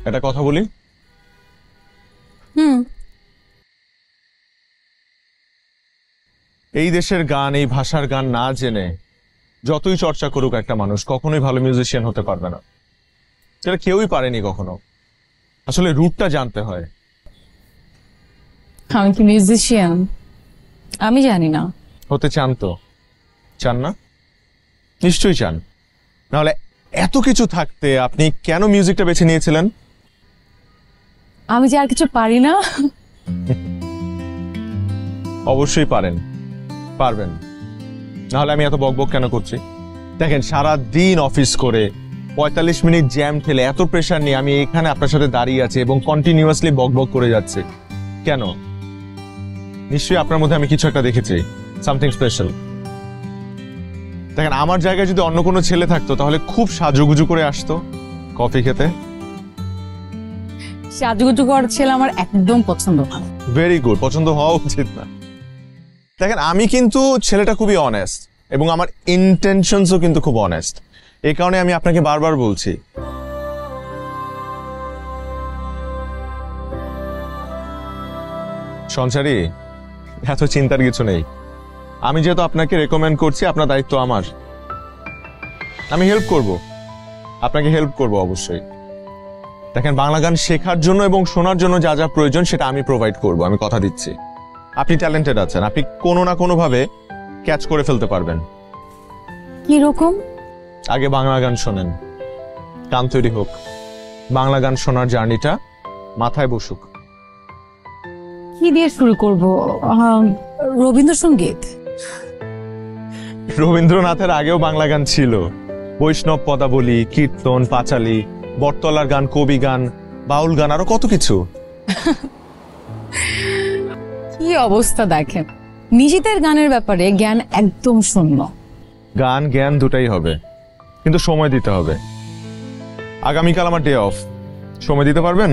একটা কথা বলি। এই দেশের গান, এই ভাষার গান না জেনে যতই চর্চা করুক একটা মানুষ, কখনোই ভালো মিউজিশিয়ান হতে পারবে না। সেটা কেউই পারেনি কখনো। আসলে রুটটা জানতে হয়। আমি কি মিউজিশিয়ান? আমি জানি না। হতে চান তো? চান না? নিশ্চয়ই চান। নাহলে এত কিছু থাকতে আপনি কেন মিউজিকটা বেছে নিয়েছিলেন? আমি যে আর কিছু পারি না। অবশ্যই পারেন, পারবেন। নাহলে আমি এত বকবক কেন করছি? দেখেন, সারা দিন অফিস করে 45 মিনিট জ্যাম ঠেলে এত প্রেশার নিয়ে আমি এখানে আপনার সাথে দাঁড়িয়ে আছি এবং কন্টিনিউয়াসলি বকবক করে যাচ্ছে কেন? নিশ্চয়ই আপনার মধ্যে আমি কিছু একটা দেখেছি, সামথিং স্পেশাল। দেখেন, আমার জায়গায় যদি অন্য কোনো ছেলে থাকতো তাহলে খুব সাজুগুজু করে আসতো কফি খেতে। সাজুগুজু করার ছেলে আমার একদম পছন্দ না। ভেরি গুড, পছন্দ হওয়া উচিত না। দেখেন, আমি কিন্তু ছেলেটা খুবই অনেস্ট এবং আমার ইন্টেনশনসও কিন্তু খুব অনেস্ট। এই কারণে আমি আপনাকে বারবার বলছি, সঞ্চারী, এত চিন্তার কিছু নেই। আমি যেহেতু আপনাকে রেকমেন্ড করছি, আপনার দায়িত্ব আমার। আমি হেল্প করব, আপনাকে হেল্প করব অবশ্যই। দেখেন, বাংলা গান শেখার জন্য এবং শোনার জন্য যা যা প্রয়োজন সেটা আমি প্রোভাইড করব, আমি কথা দিচ্ছি। আপনি ট্যালেন্টেড আছেন, আপনি কোনো না কোনো ভাবে ক্যাচ করে ফেলতে পারবেন। কি রকম? আগে বাংলা গান শোনেন, গান তৈরি হোক, বাংলা গান শোনার জার্নিটা মাথায় বসুক। কি দিয়ে শুরু করব? রবীন্দ্রসঙ্গীত? রবীন্দ্রনাথের আগেও বাংলা গান ছিল। বৈষ্ণব পদাবলী, কীর্তন, পাঁচালী, বটতলার গান, কবি গান, বাউল গান, আরো কত কিছু। কি অবস্থা দেখেন, নিজেদের গানের ব্যাপারে জ্ঞান একদম শূন্য। গান জ্ঞান দুটাই হবে, কিন্তু সময় দিতে হবে। আগামীকাল আমার ডে অফ, সময় দিতে পারবেন?